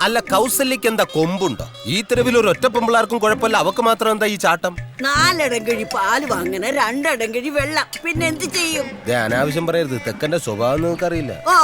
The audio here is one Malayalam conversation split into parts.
അല്ല കൗസല്യക്ക് എന്താ കൊമ്പുണ്ടോ? ഈ തെരുവിൽ ഒരു ഒറ്റ പെമ്പിളാർക്കും കുഴപ്പമില്ല, അവക്ക് മാത്രം എന്താ ഈ ചാട്ടം? 4 ഇടങ്കഴി പാല് വാങ്ങണ 2 ഇടങ്കഴി വെള്ളം, പിന്നെ എന്ത് ചെയ്യും? അനാവശ്യം പറയരുത്, തെക്കന്റെ സ്വഭാവം നിങ്ങൾക്കറിയില്ല. ഓ,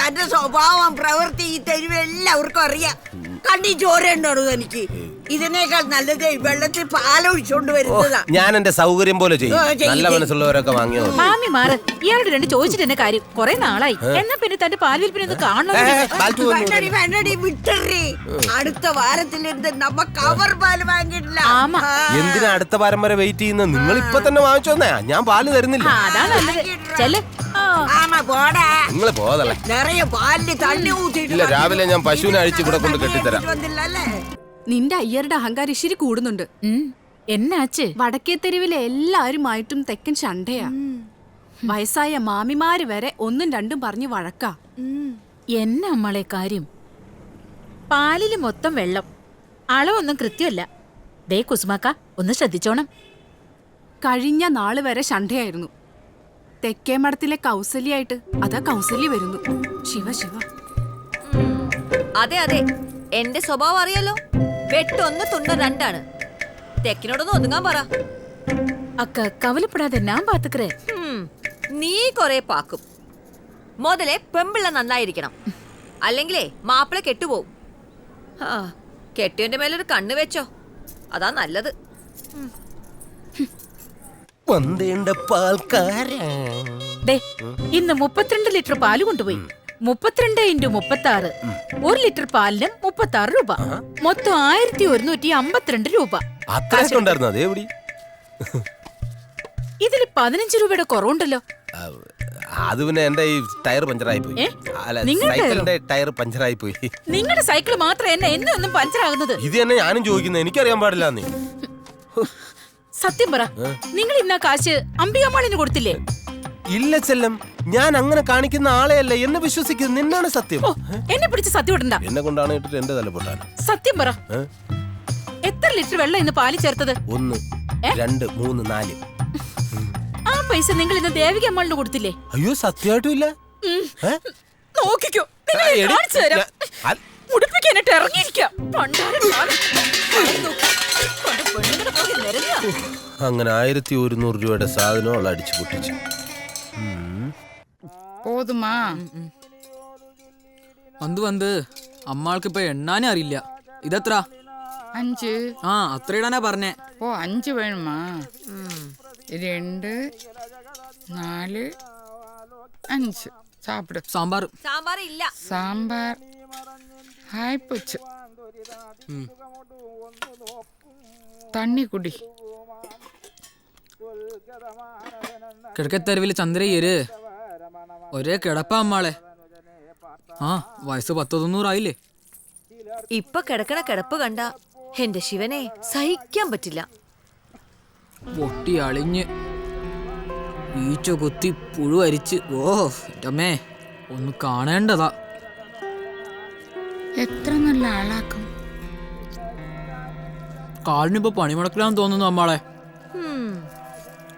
തന്റെ സ്വഭാവം പ്രവൃത്തി ഈ തെരുവ് എല്ലാവർക്കും അറിയാം. കണ്ടി ചോരണ്ടോ എനിക്ക്? ഇതിനേക്കാൾ നല്ലത് വെള്ളത്തിൽ പാലൊഴിച്ചോണ്ട് വരുന്നതാ. ഞാൻ എന്റെ സൗകര്യം പോലെ ചെയ്യും. നല്ല മനസ്സുള്ളവരൊക്കെ വാങ്ങിയോ. മാമി മാറ്, ഇയാളുടെ 2 ചോദിച്ചിട്ട് എന്നെ കാര്യം കുറെ നാളായി. എന്നാ പിന്നെ തന്റെ പാൽ വിൽപ്പന കാണണം. അടുത്ത വാരത്തിൽ നമ്മ കവർ പാല് വാങ്ങിയിട്ടില്ല. എന്തിനാ അടുത്ത വാരം വരെ വെയിറ്റ് ചെയ്യുന്ന? നിങ്ങൾ ഇപ്പൊ തന്നെ വാങ്ങിച്ചോന്നേ, ഞാൻ പാല് തരുന്നില്ല. നിങ്ങൾ പോതല്ലേ, നിറയെ പാലിന് തണ്ണി ഊറ്റിട്ടില്ല. രാവിലെ ഞാൻ പശുവിനെ അഴിച്ച് ഇവിടെ കൊണ്ട് കെട്ടിത്തരാം. നിന്റെ അയ്യരുടെ അഹങ്കാരം ഇശിരി കൂടുന്നുണ്ട്. എന്നാച്ച്? വടക്കേ തെരുവിലെ എല്ലാരുമായിട്ടും തെക്കൻ ശണ്ടയാ. വയസ്സായ മാമിമാര് വരെ 1ഉം 2ഉം പറഞ്ഞ് വഴക്കാ. എന്നാ അമ്മളെ കാര്യം? പാലില് മൊത്തം വെള്ളം, അളവൊന്നും കൃത്യമല്ല. ദേ കുസുമാക്ക, ഒന്ന് ശ്രദ്ധിച്ചോണം. കഴിഞ്ഞ നാള് വരെ ശണ്ടയായിരുന്നു. തെക്കേ മഠത്തിലെ കൗസല്യായിട്ട് അതാ കൗസല്യ വരുന്നു. ശിവ ശിവ. അതെ അതെ, എന്റെ സ്വഭാവം അറിയാലോ. വെട്ടൊന്ന് തുണ്ട 2ആണ്. തെക്കിനോടൊന്ന് ഒതുങ്ങാൻ പറ. അക്ക കവലപ്പെടാതെ ഞാൻ പാത്തുക്കറേ. നീ കൊറേ പാക്കും. മുതലേ പെമ്പിള്ള നന്നായിരിക്കണം, അല്ലെങ്കിലേ മാപ്പിള കെട്ടുപോവും. കെട്ടിയന്റെ മേലൊരു കണ്ണ് വെച്ചോ, അതാ നല്ലത്. ഇന്ന് 32 ലിറ്റർ പാല് കൊണ്ടുപോയി. 32 × 36, 1 ലിറ്റർ പാലിന് 36 രൂപ. മൊത്തം 1152 രൂപ. ഇതില് 15 രൂപയുടെ കുറവുണ്ടല്ലോ. അത് പിന്നെ എന്റെ ഈ ടയർ പഞ്ചറായി പോയി. ടയർ പഞ്ചറായി പോയി. നിങ്ങളുടെ സൈക്കിൾ മാത്രം എന്നെ എന്നൊന്നും പഞ്ചറാകുന്നത്? ഇത് തന്നെ ഞാനും ചോദിക്കുന്നത്, എനിക്കറിയാൻ പാടില്ല. നീ സത്യം പറ, നിങ്ങൾ ഇന്ന കാശ് അംബികമാളിന് കൊടുത്തില്ലേ? ഇല്ല ചെല്ലം, ഞാൻ അങ്ങനെ കാണിക്കുന്ന ആളെയല്ല. എന്നെ വിശ്വസിക്കുന്നത്, നിന്നാണ് സത്യം. എന്നെ പിടിച്ച് സത്യം ഇടണ്ട. എന്നെ കൊണ്ടാണ് ഇട്ടിട്ട് എന്റെ തല പൊട്ടാൻ. സത്യം പറ, എത്ര ലിറ്റർ വെള്ളം ഇന്ന് പാലി ചേർത്തത്? 1 2 3 4. ആ പൈസ നിങ്ങൾ ഇന്ന് ദേവിക അമ്മാളിന് കൊടുത്തില്ലേ? അയ്യോ, സത്യമായിട്ടും ഇല്ല. നോക്കിക്കോ, കാണിച്ചു തരാം. മുടിപ്പിക്കാനായിട്ട് ഇറങ്ങിയിരിക്കാം. അങ്ങനെ 1100 രൂപയുടെ സാധനം അവൾ അടിച്ചു പൊട്ടിച്ചു. போதுமா? வந்து അമ്മാൾക്ക് ഇപ്പൊ എണ്ണാനേ അറിയില്ല. ഇതെത്ര? 5. ആ, അത്ര ഇടാനാ പറഞ്ഞേ. ഓ, 5 വേണമാ? 2 4 5. சாப்பிடு. സാമ്പാർ ഇല്ല. സാമ്പാർ ആയിപ്പോச்சு. തണ്ണി കുടി. കിഴക്കത്തെരുവിൽ ചന്ദ്രയ്യര് ഒരേ കിടപ്പാ അമ്മാളെ. ആ, വയസ്സ് 10-90 ആയില്ലേ. ഇപ്പൊ കിടക്കണ കിടപ്പ് കണ്ട എന്റെ ശിവനെ സഹിക്കാൻ പറ്റില്ല. പൊട്ടി അളിഞ്ഞ് ഈച്ച കുത്തി പുഴുവരിച്ച്. ഓ എന്റെ അമ്മേ, ഒന്ന് കാണേണ്ടതാ. എത്ര നല്ല ആളാക്കും. കാലിനിപ്പോ പണിമുടക്കിലാന്ന് തോന്നുന്നു അമ്മാളെ.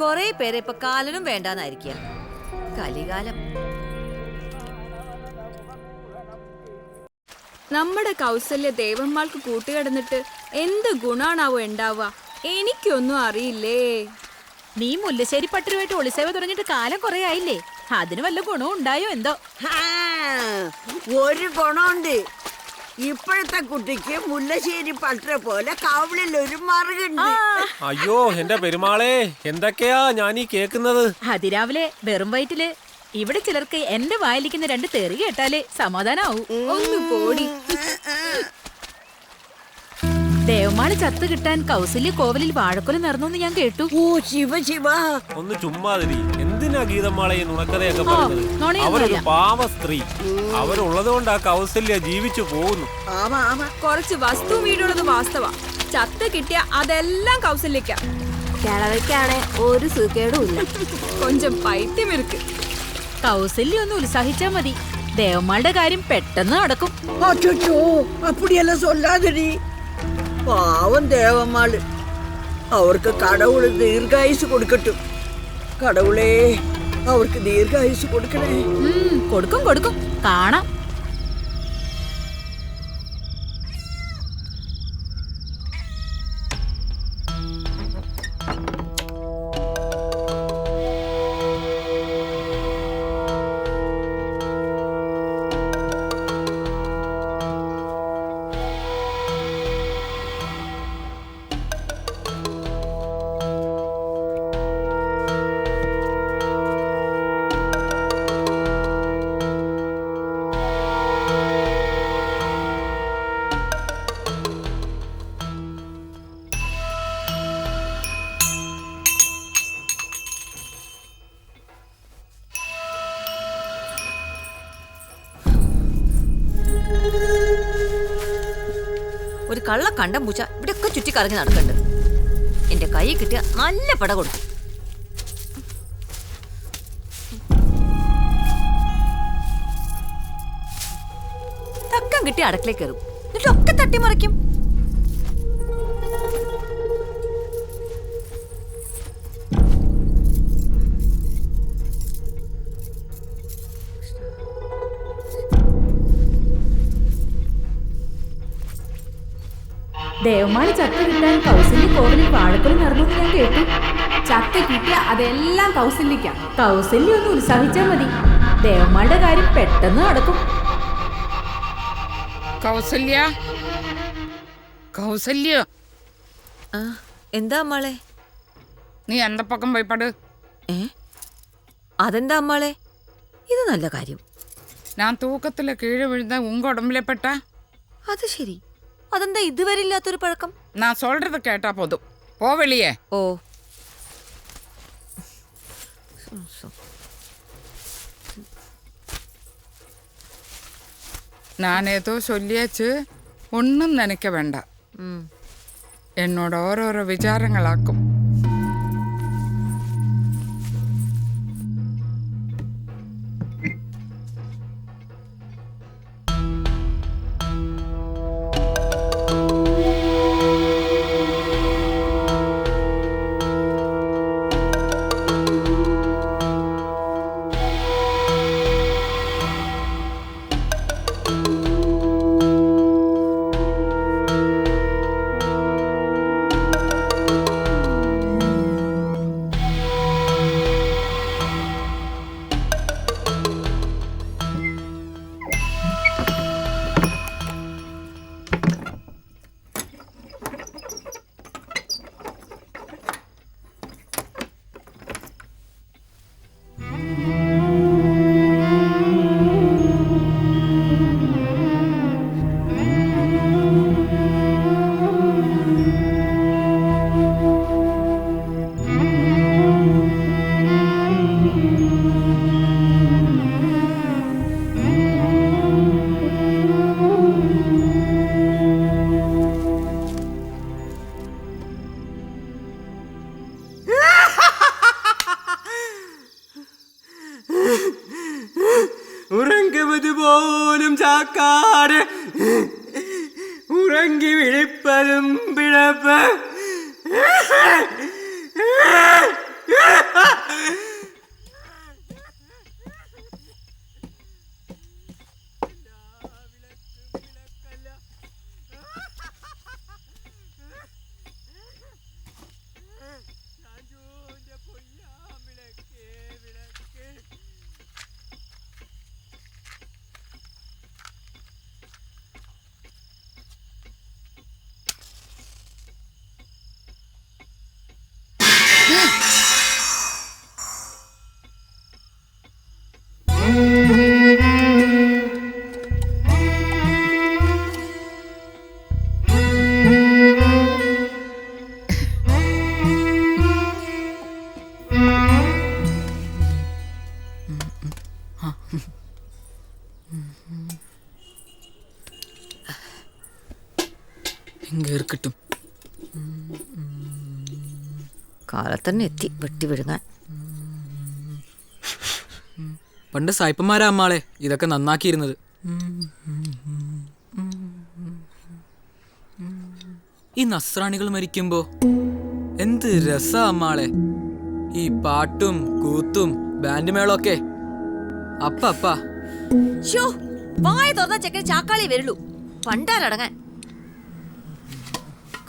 കൊറേ പേരെ ഇപ്പൊ കാലനും വേണ്ടാന്നായിരിക്കുക. കലികാലം. നമ്മുടെ കൗസല്യ ദേവന്മാർക്ക് കൂട്ടുകിടന്നിട്ട് എന്ത് ഗുണാണാവോ ഉണ്ടാവുക? എനിക്കൊന്നും അറിയില്ലേ. നീ മുല്ലശ്ശേരി പട്ടരുമായിട്ട് ഒളിസേവ തുടങ്ങിയിട്ട് കാലം കുറെ ആയില്ലേ? അതിന് വല്ല ഗുണവും ഉണ്ടായോ എന്തോ? ഒരു ഗുണമുണ്ട്. ഇപ്പോഴത്തെ കുട്ടിക്ക് മുല്ലശ്ശേരി പട്ടര പോലെ കവിളിൽ ഒരു മറുകുണ്ട്. അയ്യോ എന്റെ പെരുമാളെ, എന്തൊക്കെയാ ഞാൻ ഈ കേക്കുന്നത്? അതിരാവിലെ വെറും വയറ്റില് ഇവിടെ ചിലർക്ക് എന്റെ വായിലിരിക്കുന്ന 2 തെറി കേട്ടാലേ സമാധാനാവൂ. ഒന്ന് പോടി. ദേവമാള് ചത്ത് കിട്ടാൻ കൗസല്യ കോവലിൽ വാഴക്കൊല നടന്നു ഞാൻ കേട്ടു. ഓ ശിവ ശിവ, ഒന്ന് ചുമ്മാതിരി. എന്തിനാ ഗീതമാളെ നുണക്കഥയൊക്കെ പറഞ്ഞത്? അവരൊരു പാവ സ്ത്രീ. അവരുള്ളത് കൊണ്ടാ കൗസല്യ ജീവിച്ചു പോകുന്നു. കുറച്ച് വസ്തു വീടുള്ളത് വാസ്തവ. ചത്ത് കിട്ടിയ അതെല്ലാം കൗസല്യക്ക. കിളവയ്ക്കാണെ ഒരു സുഖേടും ഇല്ല. കൊഞ്ചം പൈത്യം ഇருக்கு. കൗസല്യ ഒന്ന് ഉത്സാഹിച്ചാ മതി, ദേവമാളുടെ കാര്യം പെട്ടെന്ന് നടക്കും. അച്ചോ, അപ്പടിയെല്ലാം சொல்லாதடி. പാവം ദേവന്മാള്. അവർക്ക് കടവുള് ദീർഘായുസ് കൊടുക്കട്ടും. കടവുളേ, അവർക്ക് ദീർഘായുസ് കൊടുക്കണേ. കൊടുക്കും കൊടുക്കും, കാണാം. കള്ള കണ്ടം പൂച്ച ഇവിടെ ഒക്കെ ചുറ്റി കറങ്ങി നടക്കുന്നുണ്ട്. എന്റെ കൈ കിട്ടിയ നല്ല പട കൊടുക്കും. തക്കം കിട്ടി അടുക്കളയിൽ കയറും, എന്നിട്ടൊക്കെ തട്ടിമറിക്കും. ദേവമാളി ചത്ത കിട്ടാൻ കൗസല്യ കോവിലിൽ വാഴക്കുല നടന്നു ഞാൻ കേട്ടു. ചത്ത കിട്ടിയ അതെല്ലാം കൗസല്യക്കാം. കൗസല്യ ഒന്ന് ഉത്സാഹിച്ചാൽ മതി, ദേവമാളുടെ കാര്യം പെട്ടെന്ന് നടക്കും. കൗസല്യ, കൗസല്യ, എന്താ അമ്മാളെ? നീ എന്റെ പക്കം പോയി പട്. അതെന്താ അമ്മാളെ? ഇത് നല്ല കാര്യം. ഞാൻ തൂക്കത്തില് കീഴ് വീഴുന്ന ഉങ്ക ഉടമ്പിലെ പെട്ട. അത് ശരി, അതെന്താ ഇതുവരെ ഇല്ലാത്തൊരു പഴക്കം? ഞാൻ சொல்றது കേട്ടാ പോതും. പോ വെളിയേ. ഓ, ഞാനേതോ ചൊല്ലിയച്ച് ഒന്നും നനയ്ക്ക വേണ്ട. എന്നോട് ഓരോരോ വിചാരങ്ങളാക്കും. ഉറങ്ങുന്നത് പോലും ചാക്കാട്, ഉറങ്ങി വിളിപ്പതും പിഴപ്പ്. കിട്ടും കാലത്തന്നെ എത്തി വെട്ടി വിഴുങ്ങാൻ. പണ്ട് സായിപ്പന്മാരാ അമ്മാളെ ഇതൊക്കെ നന്നാക്കിയിരുന്നത്. ഈ നസ്രാണികൾ മരിക്കുമ്പോ എന്ത് രസാ അമ്മാളെ, ഈ പാട്ടും കൂത്തും ബാൻഡ് മേളൊക്കെ. അപ്പ വായ തുറന്ന ചെക്കൻ ചാക്കാളി വരുള്ളൂ, പണ്ടാരടങ്ങാൻ.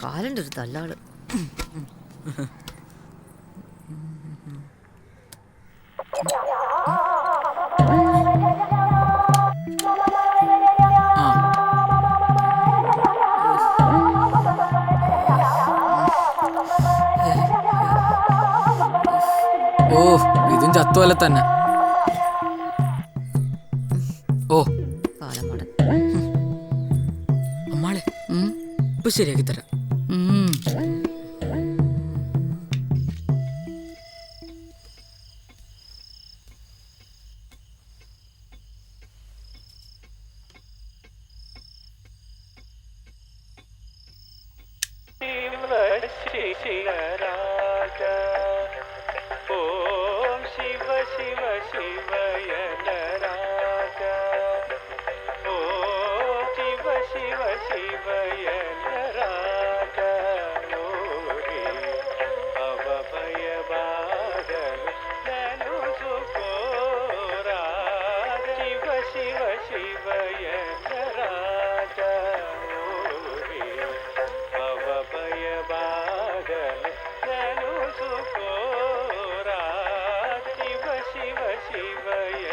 കാലന്റെ ഒരു തല്ലാള്. ഓ ഇതും ചത്തുവല്ല തന്നെ. ഓ കാലമടൻ. അമ്മാളെ ഇപ്പൊ ശരിയാക്കി തരാം. ಶಿವರಾಜ ಓಂ ಶಿವ ಶಿವ ಶಿವಯನ ರಾಜ ಓಂ ಶಿವ ಶಿವ ಶಿವಯನ ರಾಜ ಓರಿ ಅವ ಭಯವಾಗಲು ನಾನು ಸುಕೋರ ಶಿವ ಶಿವ ಶಿವಯನ ರಾಜ ಓರಿ ಅವ ಭಯವಾಗಲು ನಾನು ಸುಕೋರ ಶಿವ ಶಿವ ಶಿವಯ